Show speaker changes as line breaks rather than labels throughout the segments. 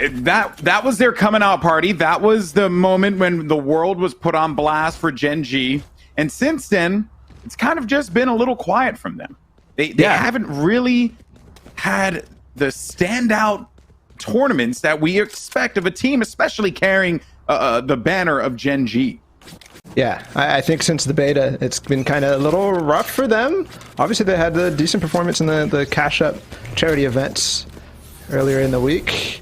That was their coming out party. That was the moment when the world was put on blast for Gen.G. And since then, it's kind of just been a little quiet from them. They haven't really had the standout tournaments that we expect of a team, especially carrying the banner of Gen.G.
Yeah, I think since the beta, it's been kind of a little rough for them. Obviously, they had the decent performance in the Cash Up charity events earlier in the week.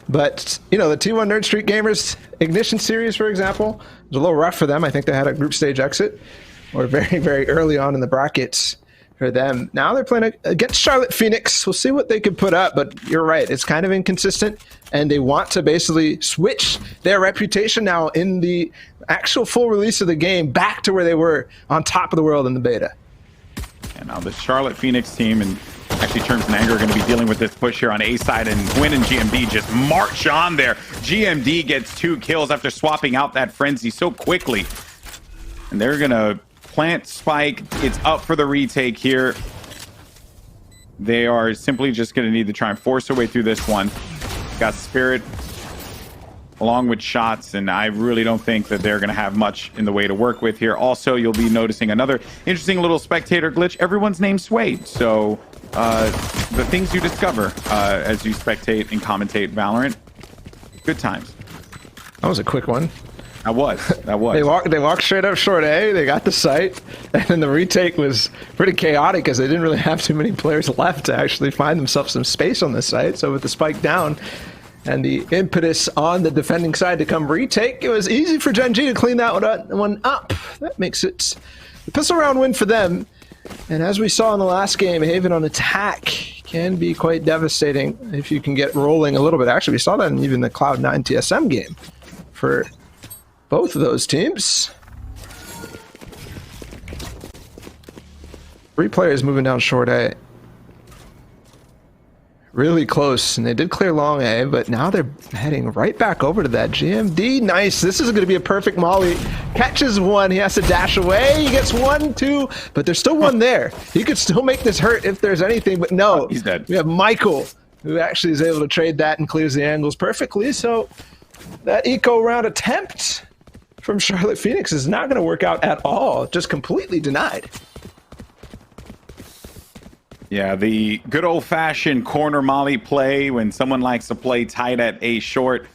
But, you know, the T1 Nerd Street Gamers Ignition Series, for example, was a little rough for them. I think they had a group stage exit, or very, very early on in the brackets for them. Now they're playing against Charlotte Phoenix. We'll see what they can put up, but you're right. It's kind of inconsistent, and they want to basically switch their reputation now in the actual full release of the game back to where they were on top of the world in the beta.
And now the Charlotte Phoenix team, and actually Churmzz and Anger are going to be dealing with this push here on A side, and Huynh and GMD just march on there. GMD gets 2 kills after swapping out that frenzy so quickly. And they're going to plant spike. It's up for the retake here. They are simply just going to need to try and force their way through this one. Got Spirit along with shots, and I really don't think that they're going to have much in the way to work with here. Also, you'll be noticing another interesting little spectator glitch. Everyone's name's Swade, so the things you discover as you spectate and commentate Valorant, good times.
That was a quick one.
That was.
They walked straight up short A. They got the site, and then the retake was pretty chaotic because they didn't really have too many players left to actually find themselves some space on the site. So with the spike down and the impetus on the defending side to come retake, it was easy for Gen.G to clean that one up. That makes it the pistol round win for them. And as we saw in the last game, Haven on attack can be quite devastating if you can get rolling a little bit. Actually, we saw that in even the Cloud9 TSM game for both of those teams. 3 players moving down short A. Really close, and they did clear long A, but now they're heading right back over to that GMD. Nice. This is going to be a perfect molly. Catches one. He has to dash away. He gets 1, 2, but there's still one there. He could still make this hurt if there's anything, but no.
He's dead.
We have MkaeL, who actually is able to trade that and clears the angles perfectly. So that eco round attempt from Charlotte Phoenix is not going to work out at all. Just completely denied.
Yeah, the good old-fashioned corner molly play when someone likes to play tight at A short.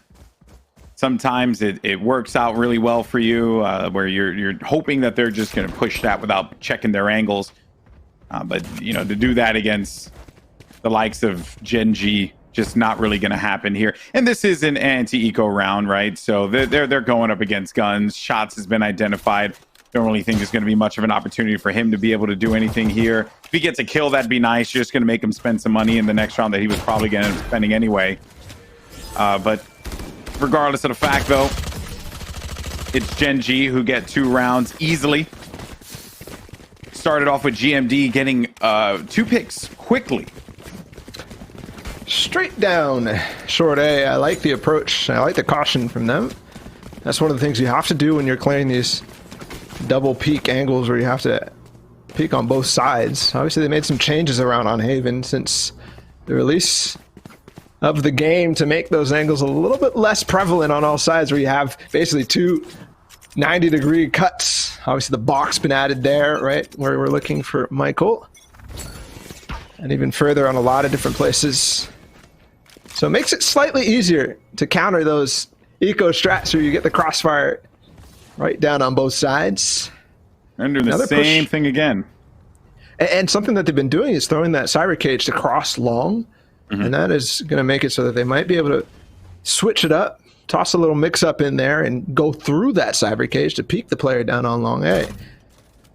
Sometimes it works out really well for you, where you're hoping that they're just going to push that without checking their angles. But, you know, to do that against the likes of Gen.G, just not really going to happen here. And this is an anti-eco round, right? So they're going up against guns. Shots has been identified. Don't really think there's going to be much of an opportunity for him to be able to do anything here. If he gets a kill, that'd be nice. You're just going to make him spend some money in the next round that he was probably going to end up spending anyway. But regardless of the fact, though, it's Gen.G who get 2 rounds easily. Started off with GMD getting 2 picks quickly.
Straight down short A. I like the approach. I like the caution from them. That's one of the things you have to do when you're clearing these double peak angles where you have to peek on both sides. Obviously, they made some changes around on Haven since the release of the game to make those angles a little bit less prevalent on all sides, where you have basically 2 90-degree cuts. Obviously, the box been added there, right, where we're looking for MkaeL. And even further on a lot of different places. So it makes it slightly easier to counter those eco strats where you get the crossfire right down on both sides.
And doing the same thing again.
And something that they've been doing is throwing that cyber cage to cross long. And that is going to make it so that they might be able to switch it up, toss a little mix up in there, and go through that cyber cage to peek the player down on long A.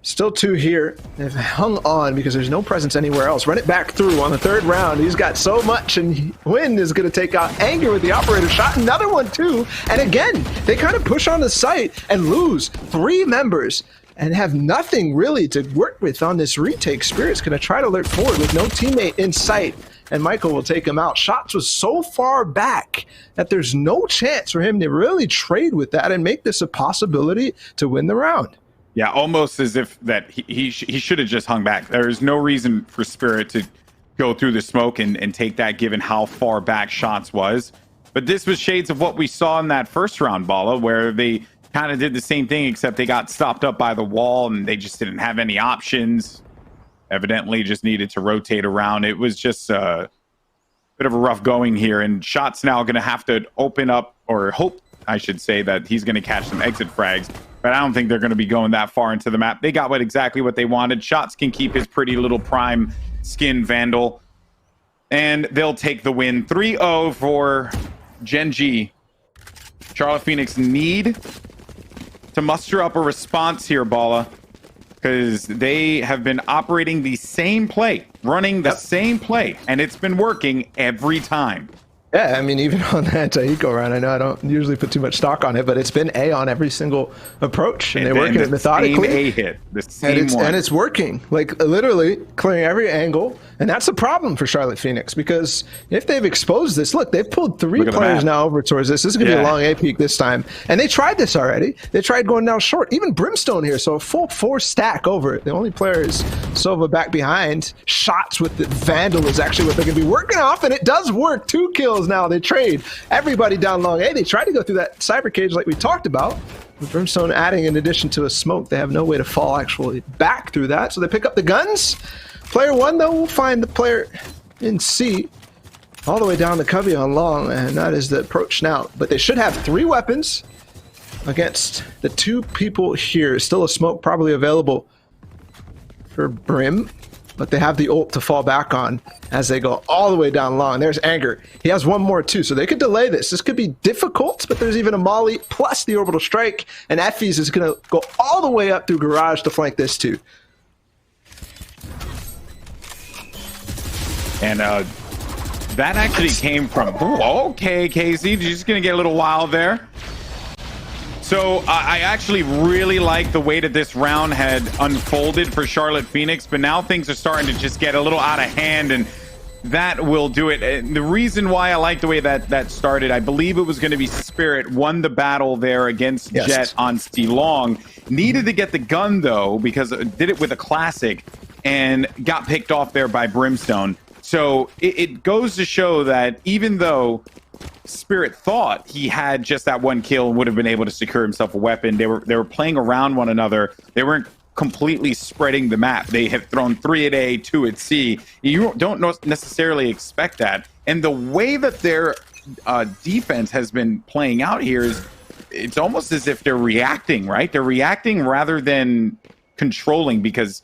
Still 2 here. They've hung on because there's no presence anywhere else. Run it back through on the 3rd round. He's got so much, and Huynh is going to take out Anger with the operator shot. Another one, too. And again, they kind of push on the site and lose 3 members and have nothing really to work with on this retake. Spirit's going to try to lurk forward with no teammate in sight, and MkaeL will take him out. Shots was so far back that there's no chance for him to really trade with that and make this a possibility to win the round.
Yeah, almost as if that he should have just hung back. There is no reason for Spirit to go through the smoke and take that, given how far back Shots was. But this was shades of what we saw in that first round, Bala, where they kind of did the same thing, except they got stopped up by the wall and they just didn't have any options. Evidently just needed to rotate around. It was just a bit of a rough going here, and Shot's now going to have to open up, or hope, I should say, that he's going to catch some exit frags. But I don't think they're going to be going that far into the map. They got exactly what they wanted. Shots can keep his pretty little prime skin Vandal, and they'll take the win. 3-0 for Gen.G. Charlotte Phoenix need to muster up a response here, Bala, because they have been operating the same play, running the same play, and it's been working every time.
Yeah, I mean, even on that eco round, I know I don't usually put too much stock on it, but it's been A on every single approach, and they're working it methodically.
Same A hit, the same one.
And it's working, like literally clearing every angle, and that's a problem for Charlotte Phoenix, because if they've exposed this, look, they've pulled 3 players now over towards this. This is going to be a long A peak this time, and they tried this already. They tried going down short, even Brimstone here, so a full 4 stack over it. The only player is Sova back behind. Shots with the Vandal is actually what they're going to be working off, and it does work. 2 kills now. They trade everybody down long A. They tried to go through that cyber cage like we talked about, with Brimstone adding in addition to a smoke. They have no way to fall actually back through that, so they pick up the guns. Player 1, though, will find the player in C all the way down the cubby on long, and that is the approach now. But they should have 3 weapons against the 2 people here. Still a smoke probably available for Brim, but they have the ult to fall back on as they go all the way down long. There's Anger. He has 1 more too, so they could delay this. This could be difficult, but there's even a molly plus the orbital strike, and Effys is going to go all the way up through garage to flank this too.
And that actually came from... okay, Casey, you're just going to get a little wild there. So I actually really like the way that this round had unfolded for Charlotte Phoenix, but now things are starting to just get a little out of hand, and that will do it. And the reason why I like the way that started, I believe it was going to be Spirit won the battle there against Jet on C Long. Needed to get the gun, though, because it did it with a classic and got picked off there by Brimstone. So it goes to show that even though Spirit thought he had just that 1 kill and would have been able to secure himself a weapon, they were playing around one another. They weren't completely spreading the map. They have thrown 3 at A, 2 at C. You don't necessarily expect that. And the way that their defense has been playing out here is it's almost as if they're reacting, right? They're reacting rather than controlling, because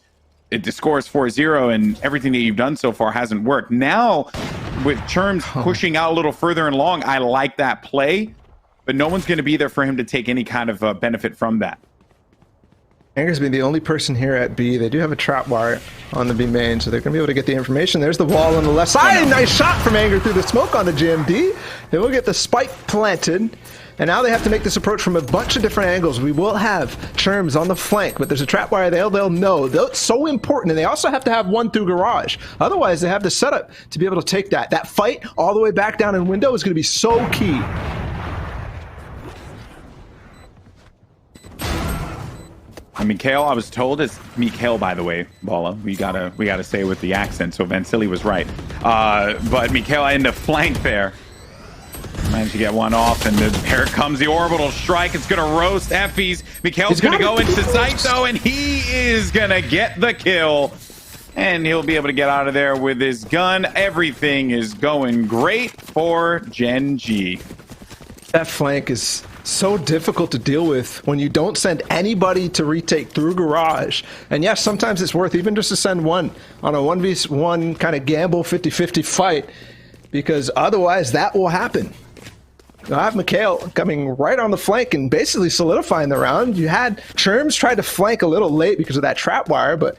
the score is 4-0 and everything that you've done so far hasn't worked. Now, with Churmzz pushing out a little further and long, I like that play, but no one's going to be there for him to take any kind of benefit from that.
Anger's been the only person here at B. They do have a trap wire on the B main, so they're going to be able to get the information. There's the wall on the left side. Nice shot from Anger through the smoke on the GMD. They will get the spike planted. And now they have to make this approach from a bunch of different angles. We will have Churmzz on the flank, but there's a trap wire there. They'll know. That's so important. And they also have to have 1 through garage. Otherwise, they have the setup to be able to take that. That fight all the way back down in window is going to be so key.
MkaeL, I was told it's MkaeL, by the way, Bala. We gotta say with the accent, so Vansili was right. But MkaeL in the flank there. Managed to get 1 off, and here comes the orbital strike. It's going to roast Effys. MkaeL's going to go into sight, though, and he is going to get the kill. And he'll be able to get out of there with his gun. Everything is going great for Gen.G.
That flank is so difficult to deal with when you don't send anybody to retake through garage. And yes, sometimes it's worth even just to send 1 on a 1v1 kind of gamble 50-50 fight, because otherwise that will happen. I have MkaeL coming right on the flank and basically solidifying the round. You had Churmzz try to flank a little late because of that trap wire, but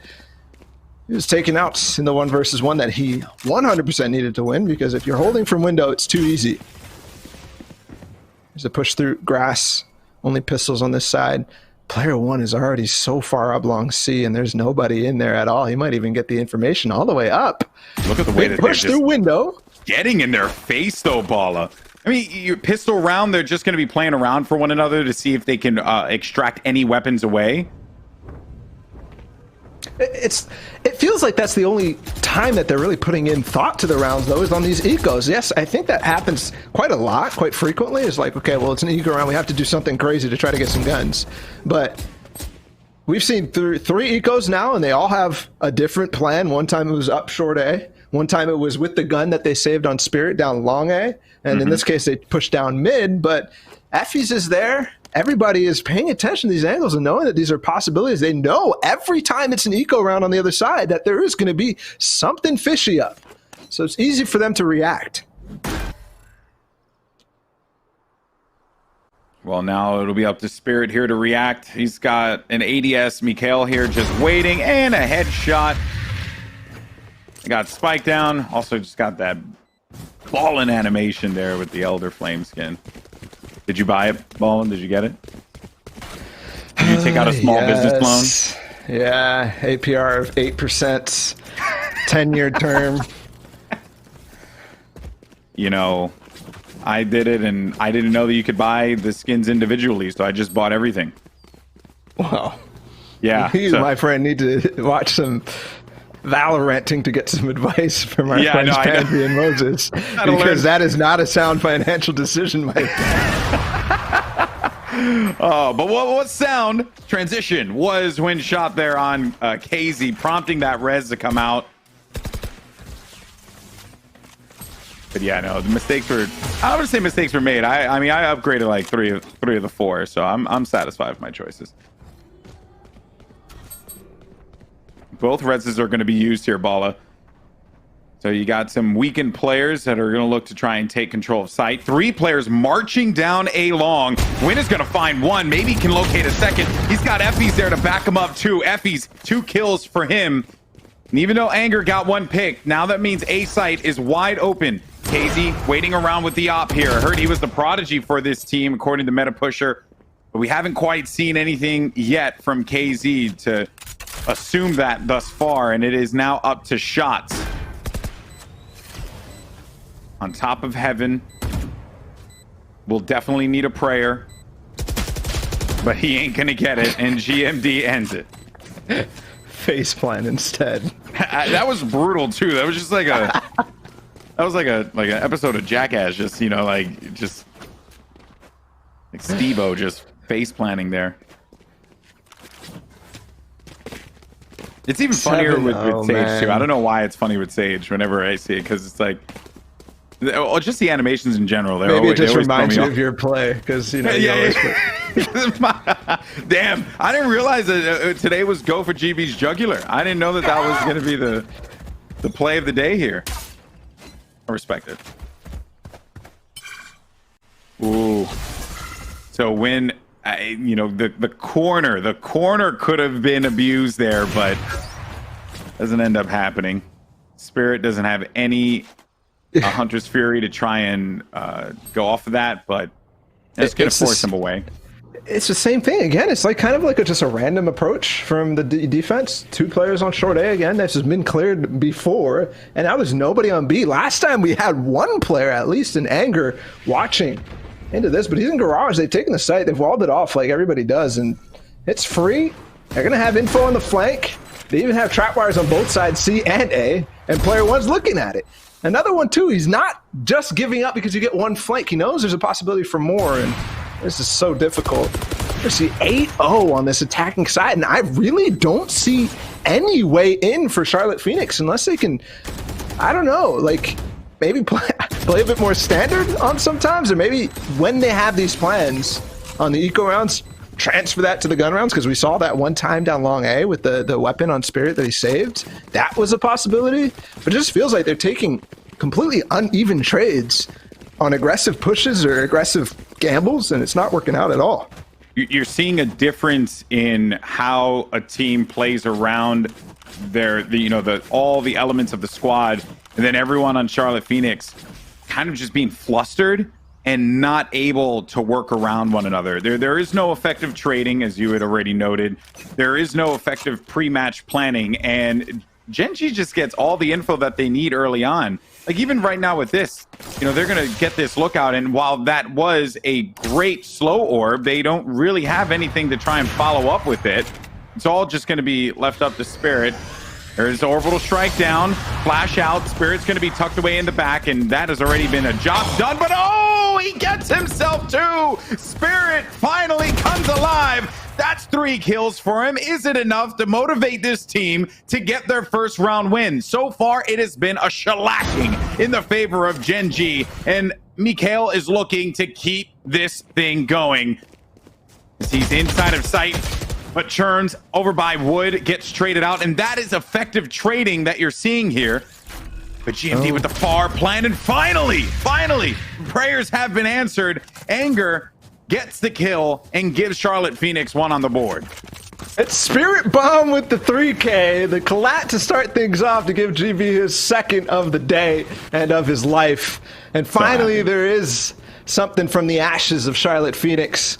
he was taken out in the 1 versus 1 that he 100% needed to win, because if you're holding from window, it's too easy. There's a push through grass, only pistols on this side. Player 1 is already so far up long C, and there's nobody in there at all. He might even get the information all the way up.
Look at the way that
push through window.
Getting in their face, though, Bala. I mean, your pistol round, they're just going to be playing around for one another to see if they can extract any weapons away.
It feels like that's the only time that they're really putting in thought to the rounds, though, is on these ecos. Yes, I think that happens quite a lot, quite frequently. It's like, okay, well, it's an eco round. We have to do something crazy to try to get some guns. But we've seen three ecos now, and they all have a different plan. One time it was up short A. One time it was with the gun that they saved on Spirit down long A. And in this case, they pushed down mid. But Effys is there. Everybody is paying attention to these angles and knowing that these are possibilities. They know every time it's an eco round on the other side that there is going to be something fishy up. So it's easy for them to react.
Well, now it'll be up to Spirit here to react. He's got an ADS, MkaeL here just waiting, and a headshot. Got spike down. Also just got that ballin' animation there with the Elder Flame skin. Did you buy it, Ballin? Did you get it? Did you take out a small business loan?
Yeah, APR of 8%, 10-year term.
You know, I did it, and I didn't know that you could buy the skins individually, so I just bought everything.
Well,
yeah,
you, my friend, need to watch some Valoranting to get some advice from our friends Pansy and Moses, because that is not a sound financial decision, my friend.
Oh, but what sound transition was when shot there on Ksiaze, prompting that res to come out. But yeah, no, the mistakes were, I would say mistakes were made. I mean, I upgraded like three of the four, so I'm satisfied with my choices. Both reses are going to be used here, Balla. So you got some weakened players that are going to look to try and take control of site. 3 players marching down A long. Huynh is going to find one. Maybe he can locate a second. He's got Effys there to back him up too. Effys, 2 kills for him. And even though Anger got 1 pick, now that means A site is wide open. Ksiaze waiting around with the op here. I heard he was the prodigy for this team, according to Meta Pusher. But we haven't quite seen anything yet from Ksiaze to assume that thus far, and it is now up to shots. On top of heaven. We'll definitely need a prayer. But he ain't gonna get it, and GMD ends it.
Faceplant instead.
That was brutal too. That was just like a that was like an episode of Jackass, just, you know, like just like Steve-O just face planting there. It's even funnier with Sage too. I don't know why it's funny with Sage whenever I see it, because it's like, well, just the animations in general.
Maybe it just reminds you of your play, because, you know,
Damn, I didn't realize that today was Go for GB's Jugular. I didn't know that that was going to be the play of the day here. I respect it. Ooh. So when, you know, the corner could have been abused there, but doesn't end up happening. Spirit doesn't have any Hunter's Fury to try and go off of that, but it's going to force him away.
It's the same thing again. It's like kind of like just a random approach from the defense. 2 players on short A again. This has been cleared before, and now there's nobody on B. Last time we had 1 player at least in Anger watching into this, but he's in garage. They've taken the site. They've walled it off like everybody does, and it's free. They're gonna have info on the flank. They even have trap wires on both sides, C and A, and player 1's looking at it. Another one too. He's not just giving up because you get 1 flank. He knows there's a possibility for more, and this is so difficult. You see 8-0 on this attacking side, and I really don't see any way in for Charlotte Phoenix unless they can, I don't know, like maybe play a bit more standard on sometimes, or maybe when they have these plans on the eco rounds, transfer that to the gun rounds, because we saw that one time down long A with the weapon on Spirit that he saved. That was a possibility, but it just feels like they're taking completely uneven trades on aggressive pushes or aggressive gambles, and it's not working out at all.
You're seeing a difference in how a team plays around all the elements of the squad, and then everyone on Charlotte Phoenix kind of just being flustered and not able to work around one another. There is no effective trading, as you had already noted. There is no effective pre-match planning, and Gen.G just gets all the info that they need early on. Like even right now with this, you know, they're going to get this lookout, and while that was a great slow orb, they don't really have anything to try and follow up with it. It's all just going to be left up to Spirit. There's the orbital strike down, flash out. Spirit's going to be tucked away in the back, and that has already been a job done. But oh, he gets himself too. Spirit finally comes alive. That's 3 kills for him. Is it enough to motivate this team to get their first round win? So far, it has been a shellacking in the favor of Gen.G, and MkaeL is looking to keep this thing going. He's inside of sight. But Churmzz over by Wood gets traded out, and that is effective trading that you're seeing here. But GMD with the far plan, and finally, prayers have been answered. Anger gets the kill and gives Charlotte Phoenix 1 on the board.
It's Spirit Bomb with the 3K, the collat to start things off to give GB his second of the day and of his life. And finally, there is something from the ashes of Charlotte Phoenix.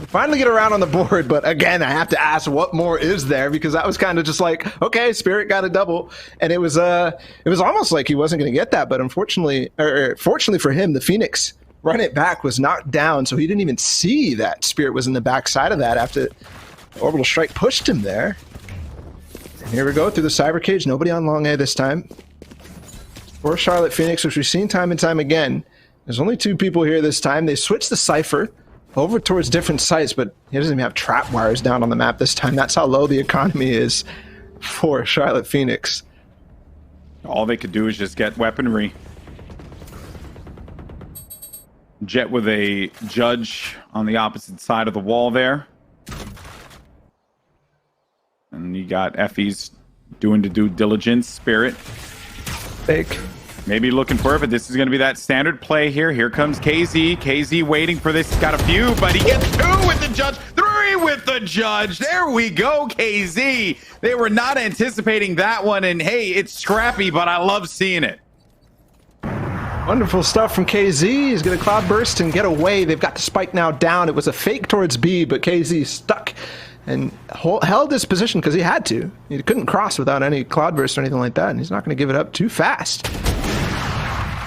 Finally get around on the board, but again, I have to ask, what more is there? Because that was kind of just like, okay, Spirit got a double, and it was almost like he wasn't going to get that, but unfortunately, or fortunately for him, the Phoenix run it back was knocked down, so he didn't even see that Spirit was in the backside of that after the orbital strike pushed him there. And here we go through the cyber cage. Nobody on long A this time. For Charlotte Phoenix, which we've seen time and time again. There's only 2 people here this time. They switched the Cypher over towards different sites, but he doesn't even have trap wires down on the map this time. That's how low the economy is for Charlotte Phoenix.
All they could do is just get weaponry. Jet with a Judge on the opposite side of the wall there. And you got Effys doing the due diligence. Spirit.
Fake.
Maybe looking for it, but this is going to be that standard play here. Here comes KZ. KZ waiting for this. He's got a few, but he gets 2 with the Judge. 3 with the Judge. There we go, KZ. They were not anticipating that one, and hey, it's scrappy, but I love seeing it.
Wonderful stuff from KZ. He's going to cloud burst and get away. They've got the spike now down. It was a fake towards B, but KZ stuck and held his position because he had to. He couldn't cross without any cloud burst or anything like that, and he's not going to give it up too fast.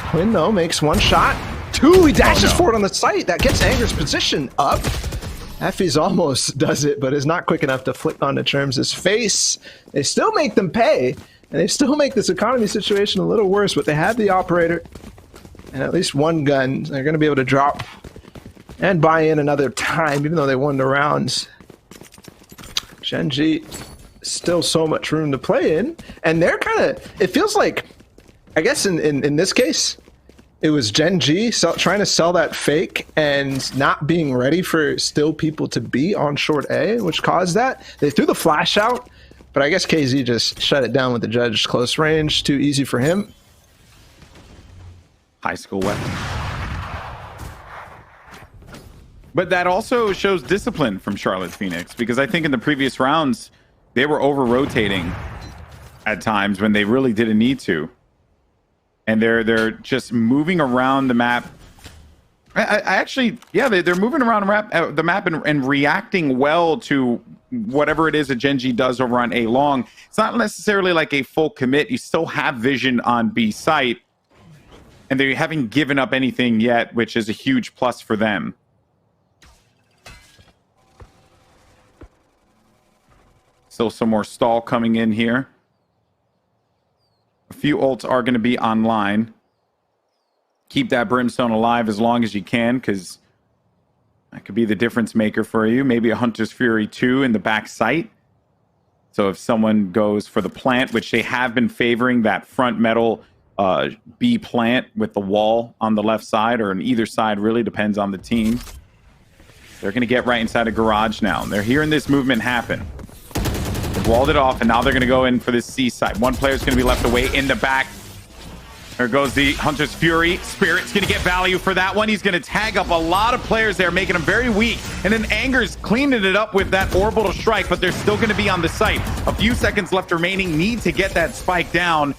Huynh, though, makes 1 shot. 2, he dashes forward on the site. That gets Anger's position up. Effys almost does it, but is not quick enough to flick onto Churmz's face. They still make them pay, and they still make this economy situation a little worse, but they have the operator and at least 1 gun. They're going to be able to drop and buy in another time, even though they won the rounds. Gen.G, still so much room to play in, and they're kind of, it feels like, I guess in this case, it was Gen.G trying to sell that fake and not being ready for still people to be on short A, which caused that. They threw the flash out, but I guess KZ just shut it down with the Judge close range. Too easy for him.
High school weapon. But that also shows discipline from Charlotte Phoenix, because I think in the previous rounds, they were over-rotating at times when they really didn't need to. And they're just moving around the map. I actually, yeah, they're moving around the map and reacting well to whatever it is that Gen.G does over on A long. It's not necessarily like a full commit. You still have vision on B site, and they haven't given up anything yet, which is a huge plus for them. Still some more stall coming in here. A few ults are going to be online. Keep that Brimstone alive as long as you can, because that could be the difference maker for you. Maybe a Hunter's Fury 2 in the back site. So if someone goes for the plant, which they have been favoring, that front metal B plant with the wall on the left side, or on either side, really depends on the team. They're going to get right inside a garage now. They're hearing this movement happen. They've walled it off, and now they're going to go in for this C side. 1 player's going to be left away in the back. There goes the Hunter's Fury. Spirit's going to get value for that one. He's going to tag up a lot of players there, making them very weak. And then Anger's cleaning it up with that orbital strike, but they're still going to be on the site. A few seconds left remaining. Need to get that spike down.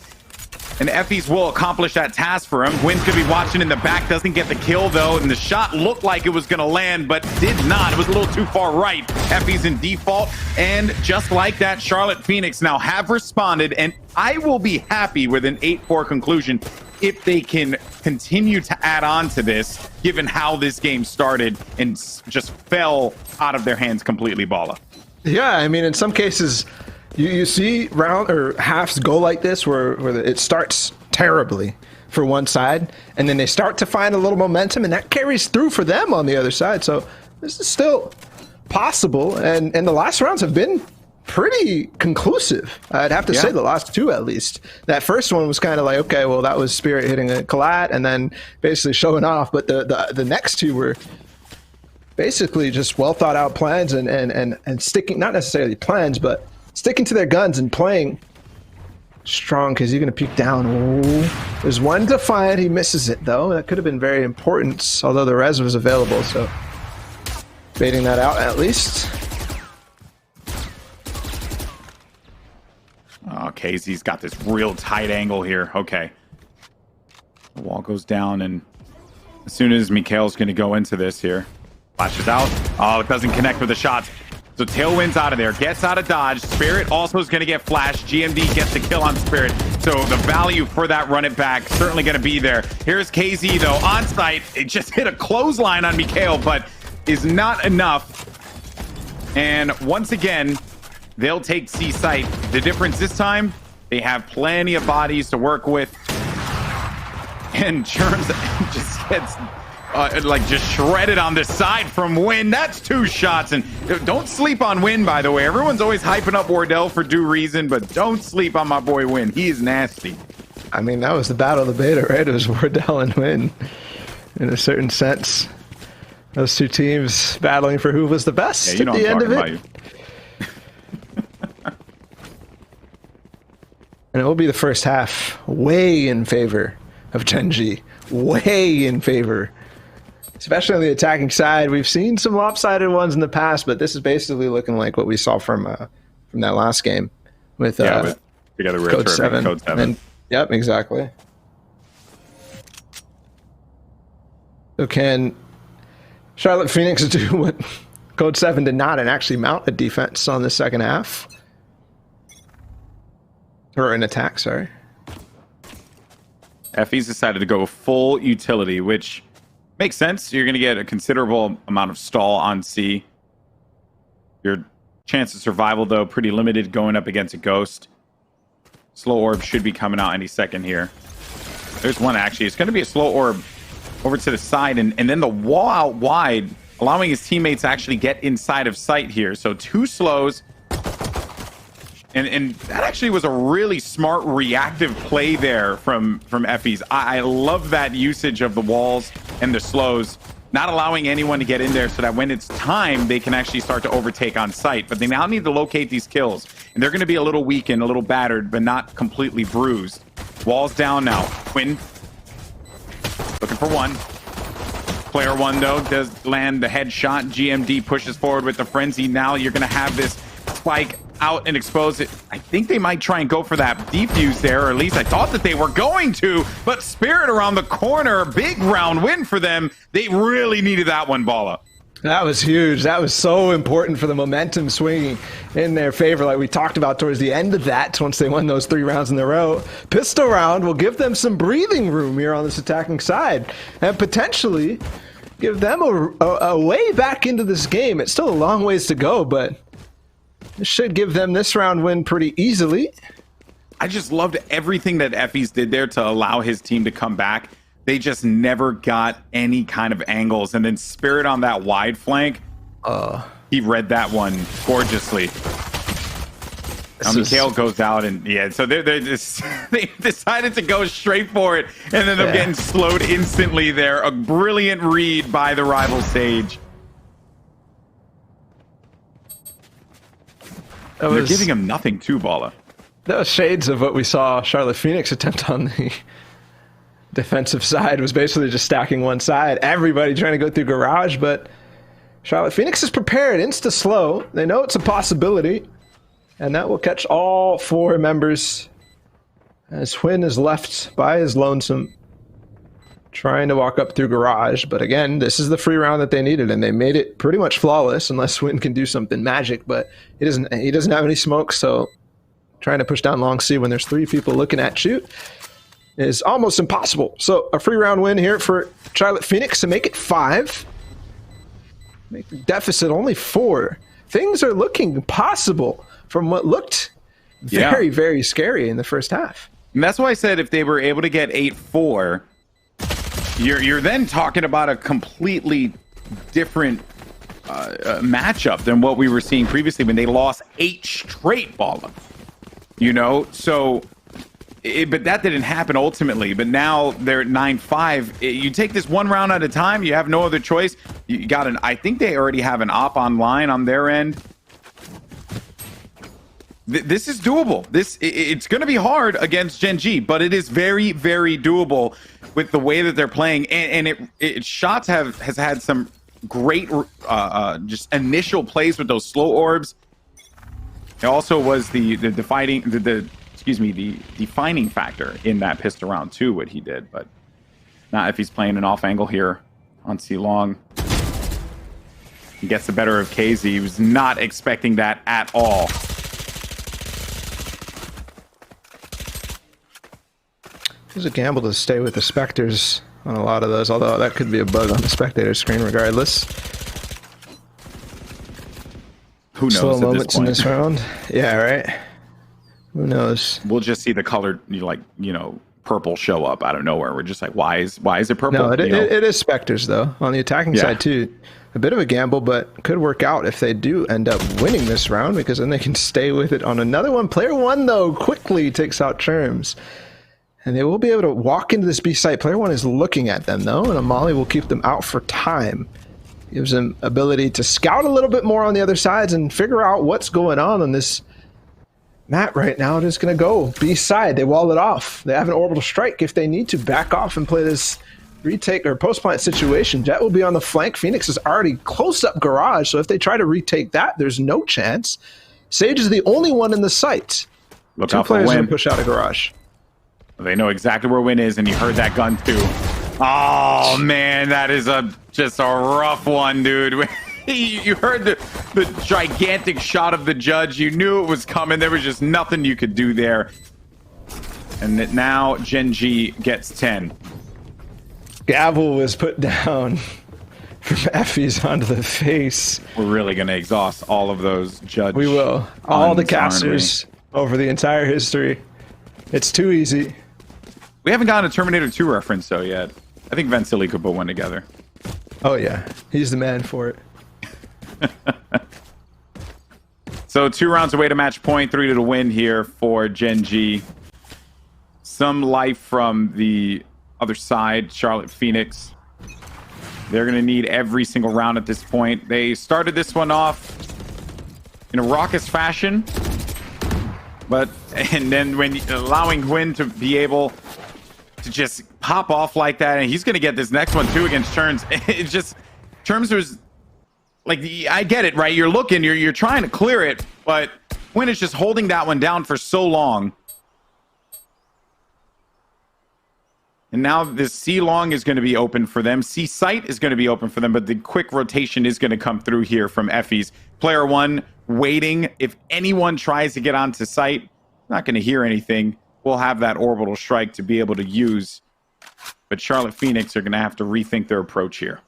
And Effys will accomplish that task for him. Huynn's going to be watching in the back. Doesn't get the kill, though. And the shot looked like it was going to land, but did not. It was a little too far right. Effys in default. And just like that, Charlotte Phoenix now have responded. And I will be happy with an 8-4 conclusion if they can continue to add on to this, given how this game started and just fell out of their hands completely, Bala.
Yeah, I mean, in some cases, you see round or halves go like this, where it starts terribly for one side, and then they start to find a little momentum, and that carries through for them on the other side. So this is still possible, and the last rounds have been pretty conclusive. I'd have to say the last two at least. That first one was kind of like, okay, well, that was Spirit hitting a collat and then basically showing off, but the next two were basically just well thought out plans and sticking, not necessarily plans, but sticking to their guns and playing strong, because you're going to peek down. Ooh. There's one Defiant. He misses it, though. That could have been very important, although the res was available, so baiting that out at least.
Oh, Ksiaze's got this real tight angle here. Okay. The wall goes down, and as soon as MkaeL's going to go into this here, flashes out. Oh, it doesn't connect with the shots. So Tailwind's out of there, gets out of dodge. Spirit also is going to get flashed. GMD gets the kill on Spirit. So the value for that run it back certainly going to be there. Here's Ksiaze, though, on site. It just hit a clothesline on MkaeL, but is not enough. And once again, they'll take C site. The difference this time, they have plenty of bodies to work with. And Churmzz just gets like just shredded on the side from Huynh. That's 2 shots. And don't sleep on Huynh, by the way. Everyone's always hyping up Wardell for due reason, but don't sleep on my boy Huynh. He is nasty.
I mean, that was the battle of the beta, right? It was Wardell and Huynh in a certain sense. Those two teams battling for who was the best at the end of it. And it will be the first half way in favor of Gen.G. Way in favor. Especially on the attacking side. We've seen some lopsided ones in the past, but this is basically looking like what we saw from that last game with
together with
Code 7.
Code 7.
And, yep, exactly. So can Charlotte Phoenix do what Code 7 did not and actually mount a defense on the second half? Or an attack, sorry.
Effys decided to go full utility, which makes sense. You're going to get a considerable amount of stall on C. Your chance of survival, though, pretty limited going up against a Ghost. Slow Orb should be coming out any second here. There's one, actually. It's going to be a Slow Orb over to the side, and then the wall out wide, allowing his teammates to actually get inside of sight here. So 2 slows. And that actually was a really smart reactive play there from Effys. I love that usage of the walls and the slows, not allowing anyone to get in there so that when it's time, they can actually start to overtake on site. But they now need to locate these kills. And they're going to be a little weakened, a little battered, but not completely bruised. Walls down now. Huynh looking for one. Player 1, though, does land the headshot. GMD pushes forward with the frenzy. Now you're going to have this spike out and expose it. I think they might try and go for that defuse there, or at least I thought that they were going to, but Spirit around the corner, big round win for them. They really needed that one, Balla.
That was huge. That was so important for the momentum swinging in their favor, like we talked about towards the end of that, once they won those 3 rounds in a row. Pistol round will give them some breathing room here on this attacking side and potentially give them a way back into this game. It's still a long ways to go, but this should give them this round win pretty easily.
I just loved everything that Effys did there to allow his team to come back. They just never got any kind of angles. And then Spirit on that wide flank, he read that one gorgeously. Now MkaeL goes out, and yeah, so they decided to go straight for it, and then they're getting slowed instantly there. A brilliant read by the rival Sage. They're giving him nothing too, Balla.
That was shades of what we saw Charlotte Phoenix attempt on the defensive side. Was basically just stacking one side. Everybody trying to go through garage, but Charlotte Phoenix is prepared. Insta slow. They know it's a possibility, and that will catch all 4 members as Huynh is left by his lonesome, trying to walk up through garage. But again, this is the free round that they needed, and they made it pretty much flawless, unless Huynh can do something magic. But he doesn't have any smoke, so trying to push down long C when there's 3 people looking at you is almost impossible. So a free round win here for Charlotte Phoenix to make it 5. Make the deficit only 4. things are looking possible from what looked very, very scary in the first half.
And that's why I said if they were able to get 8-4, you're then talking about a completely different matchup than what we were seeing previously when they lost 8 straight ball-up. You know, so... but that didn't happen ultimately. But now they're at 9-5. You take this one round at a time. You have no other choice. You got an. I think they already have an op online on their end. This is doable. It's going to be hard against Gen.G, but it is very, very doable with the way that they're playing. And Shots has had some great just initial plays with those slow orbs. It also was the defining factor in that pistol round too, what he did. But not if he's playing an off angle here on C Long. He gets the better of Ksiaze. He was not expecting that at all.
It was a gamble to stay with the Spectres on a lot of those, although that could be a bug on the spectator screen regardless.
Who knows?
Slow moments in this round. Yeah, right. Who knows?
We'll just see the colored, purple show up out of nowhere. We're just like, why is it purple?
No, it is Spectres though. On the attacking side too, a bit of a gamble, but could work out if they do end up winning this round, because then they can stay with it on another one. Player one though quickly takes out Churmzz, and they will be able to walk into this B site. Player one is looking at them though, and a molly will keep them out for time. Gives them ability to scout a little bit more on the other sides and figure out what's going on this map right now. It is going to go B side. They wall it off. They have an orbital strike if they need to back off and play this retake or post plant situation. Jet will be on the flank. Phoenix is already close up garage, so if they try to retake that, there's no chance. Sage is the only one in the site.
Look
2 players going to push out a garage.
They know exactly where Huynh is, and you heard that gun too. Oh man, that is just a rough one, dude. You heard the gigantic shot of the judge. You knew it was coming. There was just nothing you could do there. And now Gen.G gets 10.
Gavel was put down from Effys onto the face.
We're really going to exhaust all of those judge.
We will. All the casters over the entire history. It's too easy.
We haven't gotten a Terminator 2 reference though yet. I think Vansili could put one together.
Oh yeah, he's the man for it.
So 2 rounds away to match point, 3 to the win here for Gen.G. Some life from the other side, Charlotte Phoenix. They're going to need every single round at this point. They started this one off in a raucous fashion, and then when allowing Huynh to be able to just pop off like that, and he's going to get this next one too against Churmzz. It's just Churmzz was like, I get it, right? You're looking, you're trying to clear it, but Huynh is just holding that one down for so long. And now this C long is going to be open for them. C site is going to be open for them, but the quick rotation is going to come through here from Effys. Player one waiting. If anyone tries to get onto site, not going to hear anything. We'll have that orbital strike to be able to use. But Charlotte Phoenix are going to have to rethink their approach here.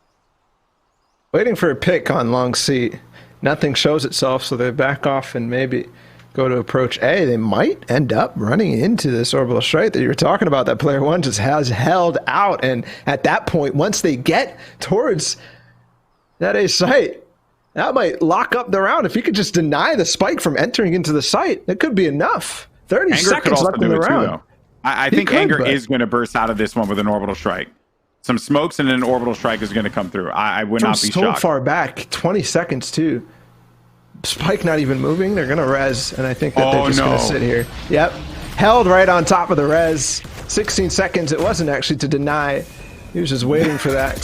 Waiting for a pick on long C. Nothing shows itself, so they back off and maybe go to approach A. They might end up running into this orbital strike that you were talking about, that player one just has held out. And at that point, once they get towards that A site, that might lock up the round. If you could just deny the spike from entering into the site, that could be enough. 30 seconds left in the round.
I think Anger is going to burst out of this one with an orbital strike. Some smokes and an orbital strike is going to come through. I would not be shocked.
So far back, 20 seconds too. Spike not even moving. They're going to res, and I think that they're just going to sit here. Yep. Held right on top of the res. 16 seconds. It wasn't actually to deny. He was just waiting for that.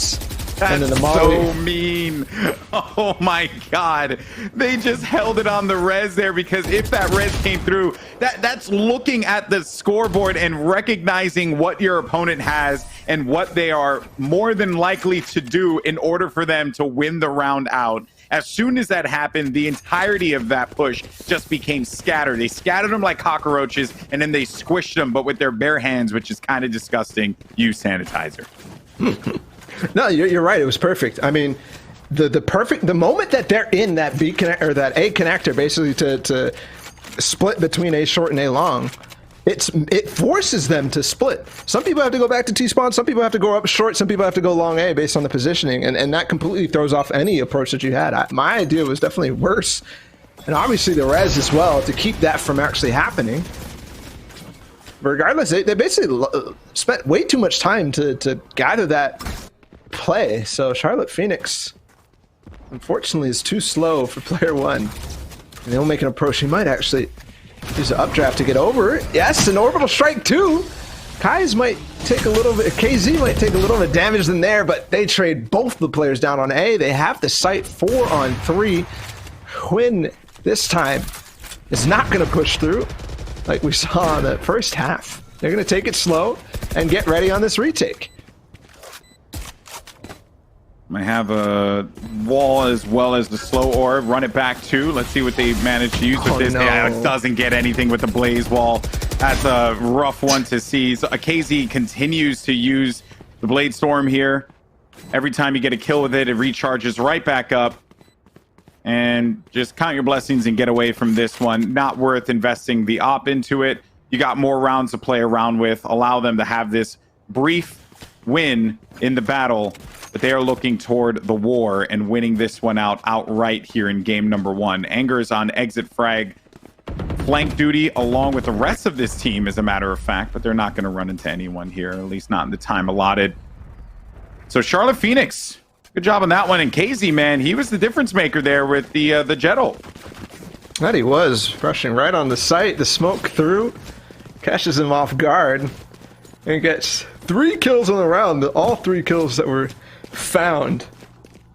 That's
and then the
so mean. Oh my god. They just held it on the res there, because if that res came through, that's looking at the scoreboard and recognizing what your opponent has and what they are more than likely to do in order for them to win the round out. As soon as that happened, the entirety of that push just became scattered. They scattered them like cockroaches, and then they squished them, but with their bare hands, which is kind of disgusting. Use sanitizer.
No, you're right. It was perfect. I mean, the moment that they're in that B connect or that A connector, basically to split between A short and A long, it forces them to split. Some people have to go back to T-spawn, some people have to go up short, some people have to go long A based on the positioning, and that completely throws off any approach that you had. My idea was definitely worse, and obviously the res as well, to keep that from actually happening. But regardless, they basically spent way too much time to gather that play, so Charlotte Phoenix unfortunately is too slow for player one. And they'll make an approach. He might actually use an updraft to get over it. Yes, an orbital strike too. Ksiaze might take a little bit, KZ might take a little bit of damage in there, but they trade both the players down on A. They have the site 4 on 3. Huynh this time is not going to push through like we saw in the first half. They're going to take it slow and get ready on this retake.
I have a wall as well as the slow orb. Run it back too. Let's see what they manage to use with this.
No.
Yeah, it doesn't get anything with the blaze wall. That's a rough one to see. So KZ continues to use the blade storm here. Every time you get a kill with it, it recharges right back up. And just count your blessings and get away from this one. Not worth investing the op into it. You got more rounds to play around with. Allow them to have this brief win in the battle, but they are looking toward the war and winning this one outright here in game number 1. Anger is on exit frag flank duty along with the rest of this team, as a matter of fact, but they're not going to run into anyone here, at least not in the time allotted. So Charlotte Phoenix, good job on that one. And KZ, man, he was the difference maker there with the Jettle.
That he was, rushing right on the site, the smoke through, catches him off guard, and gets 3 kills on the round, all 3 kills that were found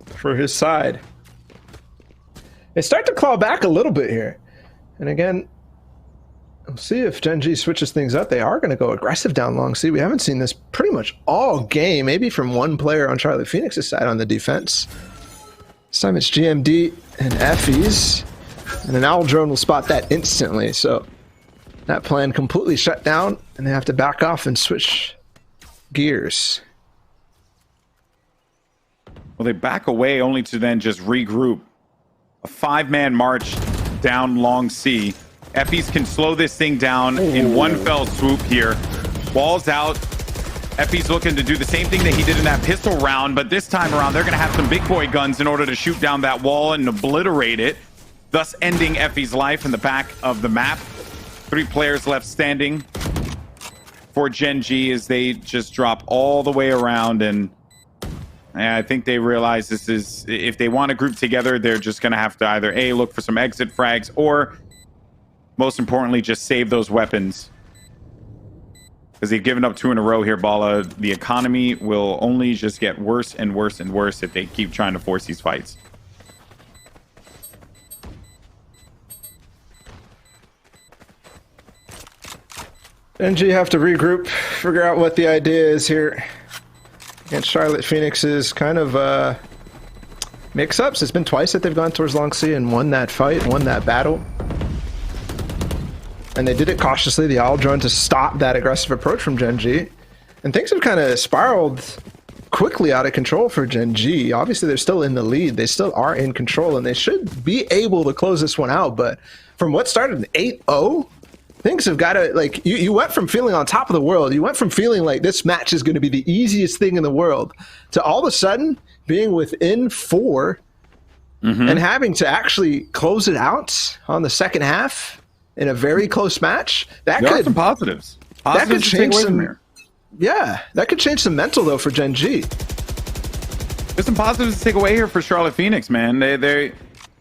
for his side. They start to claw back a little bit here. And again, we'll see if Gen.G switches things up. They are going to go aggressive down long C. We haven't seen this pretty much all game, maybe from one player on Charlotte Phoenix's side on the defense. This time it's GMD and Effys, and an owl drone will spot that instantly. So that plan completely shut down, and they have to back off and switch gears.
Well, they back away only to then just regroup. A 5-man march down long C. Effys can slow this thing down in one fell swoop here. Walls out. Effys looking to do the same thing that he did in that pistol round, but this time around they're going to have some big boy guns in order to shoot down that wall and obliterate it, thus ending Effys' life in the back of the map. 3 players left standing for Gen.G as they just drop all the way around, and I think they realize this is, if they want to group together, they're just going to have to either A, look for some exit frags, or most importantly, just save those weapons. Because they've given up 2 in a row here, Bala. The economy will only just get worse and worse and worse if they keep trying to force these fights.
Gen.G have to regroup, figure out what the idea is here against Charlotte Phoenix's kind of mix-ups. It's been twice that they've gone towards long C and won that fight, won that battle. And they did it cautiously, the owl drone, to stop that aggressive approach from Gen.G. And things have kind of spiraled quickly out of control for Gen.G. Obviously, they're still in the lead. They still are in control, and they should be able to close this one out. But from what started an 8-0, things have got to, like, you went from feeling on top of the world, you went from feeling like this match is going to be the easiest thing in the world, to all of a sudden being within 4 and having to actually close it out on the second half in a very close match. That
There
could
are some positives.
that could
to take
change
away from
some.
here.
Yeah, that could change some mental though for Gen.G.
There's some positives to take away here for Charlotte Phoenix, man.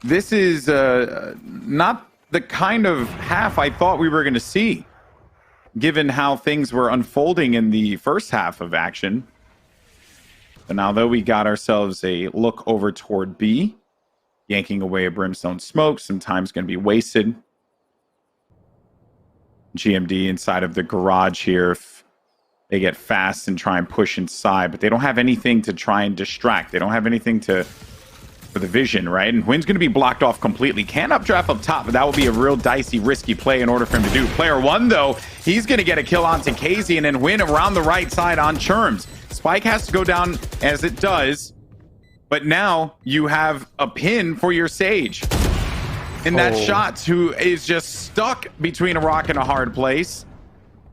This is not the kind of half I thought we were going to see, given how things were unfolding in the first half of action. And although we got ourselves a look over toward B, yanking away a brimstone smoke, some time's going to be wasted. GMD inside of the garage here. If they get fast and try and push inside, but they don't have anything to try and distract. They don't have anything for the vision, right? And Huynh's going to be blocked off completely. Can updraft up top, but that would be a real dicey, risky play in order for him to do. Player 1, though, he's going to get a kill onto Ksiaze and then Huynh around the right side on Churmzz. Spike has to go down as it does. But now you have a pin for your Sage. And that Shots, who is just stuck between a rock and a hard place,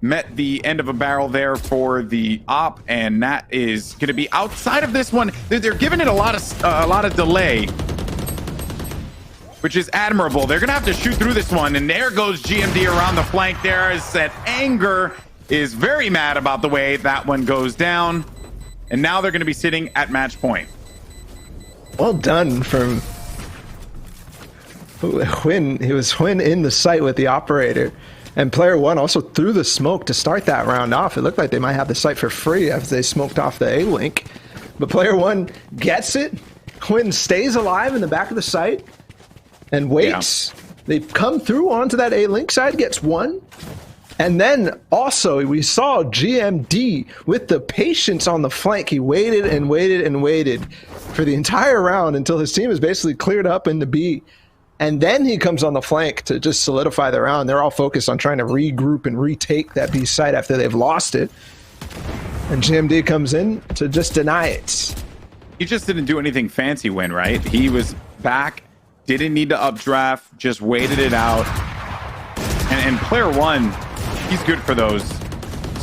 met the end of a barrel there for the op, and that is going to be outside of this one. They're giving it a lot of delay, which is admirable. They're going to have to shoot through this one, and there goes GMD around the flank there. As that Anger is very mad about the way that one goes down, and now they're going to be sitting at match point.
Well done from Huynh. He was Huynh in the site with the operator, and player one also threw the smoke to start that round off. It looked like they might have the site for free as they smoked off the A link, but player one gets it. Huynh stays alive in the back of the site and waits. Yeah. They come through onto that A link side, gets one. And then also we saw GMD with the patience on the flank. He waited and waited and waited for the entire round until his team is basically cleared up into B. And then he comes on the flank to just solidify the round. They're all focused on trying to regroup and retake that B site after they've lost it. And GMD comes in to just deny it.
He just didn't do anything fancy, Win, right? He was back, didn't need to updraft, just waited it out. And player one, he's good for those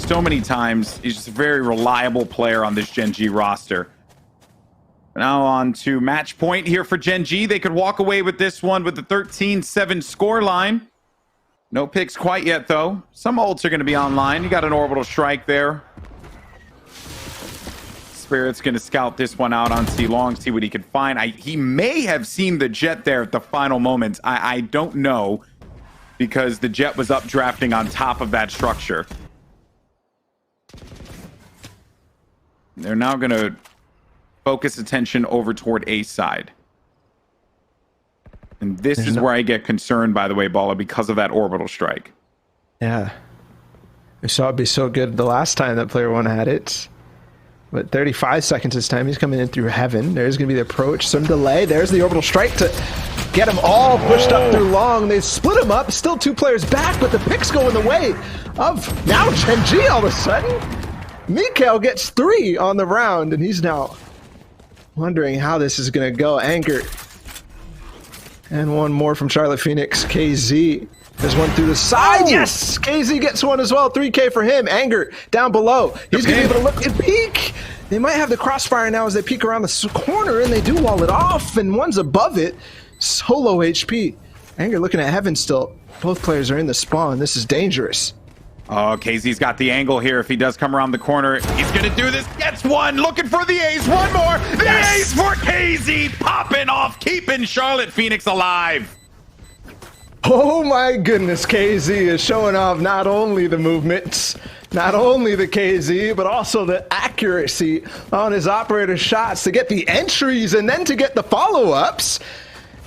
so many times. He's just a very reliable player on this Gen.G roster. Now on to match point here for Gen.G. They could walk away with this one with the 13-7 scoreline. No picks quite yet, though. Some ults are going to be online. You got an orbital strike there. Spirit's going to scout this one out on C-Long, see what he can find. He may have seen the Jet there at the final moments. I don't know, because the Jet was updrafting on top of that structure. They're now going to focus attention over toward A side. And this is where I get concerned, by the way, Balla, because of that orbital strike.
Yeah. We saw it be so good the last time that player one had it. But 35 seconds this time. He's coming in through heaven. There's going to be the approach. Some delay. There's the orbital strike to get them all pushed up through long. They split them up. Still two players back, but the picks go in the way of now Gen.G all of a sudden. MkaeL gets 3 on the round, and he's now wondering how this is going to go. Anger. And one more from CLT Phoenix. KZ. There's one through the side. Oh! Yes! KZ gets one as well. 3K for him. Anger down below. He's going to be able to look and peek. They might have the crossfire now as they peek around the corner, and they do wall it off, and one's above it. Solo HP. Anger looking at heaven still. Both players are in the spawn. This is dangerous.
Oh, KZ's got the angle here. If he does come around the corner, he's going to do this. Gets one. Looking for the ace. One more. The ace for KZ. Popping off. Keeping CLT Phoenix alive.
Oh my goodness. KZ is showing off not only the movements, not only the KZ, but also the accuracy on his operator shots to get the entries and then to get the follow-ups.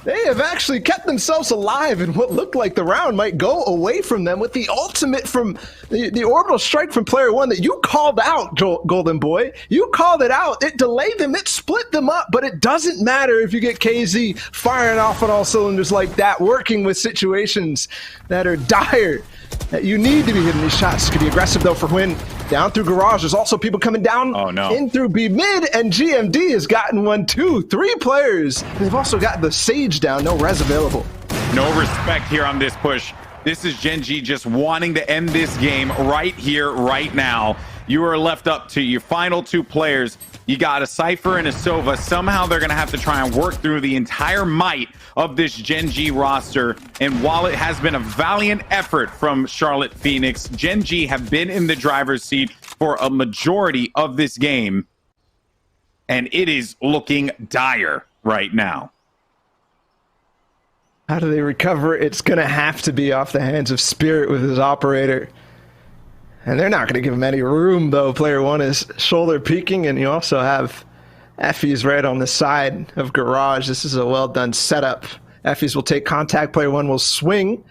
They have actually kept themselves alive, and what looked like the round might go away from them with the ultimate from the orbital strike from player one that you called out, Golden Boy. You called it out. It delayed them. It split them up, but it doesn't matter if you get KZ firing off on all cylinders like that, working with situations that are dire, that you need to be hitting these shots. Could be aggressive, though, for Huynh. Down through garage. There's also people coming down in through B mid, and GMD has gotten 1, 2, 3 players. And they've also got the Sage down. No res available.
No respect here on this push. This is Gen.G just wanting to end this game right here, right now. You are left up to your final 2 players. You got a Cypher and a Sova. Somehow they're going to have to try and work through the entire might of this Gen.G roster. And while it has been a valiant effort from CLT Phoenix, Gen.G have been in the driver's seat for a majority of this game. And it is looking dire right now.
How do they recover? It's going to have to be off the hands of Spirit with his operator. And they're not going to give him any room, though. Player one is shoulder peeking, and you also have Effys right on the side of garage. This is a well-done setup. Effys will take contact. Player one will swing.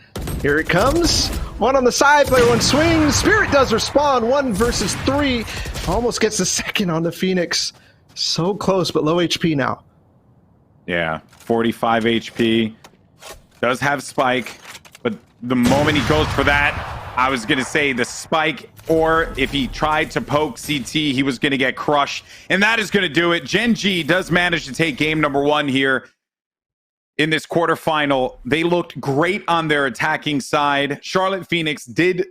Here it comes. One on the side. Player one swings. Spirit does respond. 1 versus 3. Almost gets the second on the Phoenix. So close, but low HP now.
Yeah, 45 HP. Does have spike, but the moment he goes for that, I was going to say the spike, or if he tried to poke CT, he was going to get crushed. And that is going to do it. Gen.G does manage to take game number 1 here in this quarterfinal. They looked great on their attacking side. Charlotte Phoenix did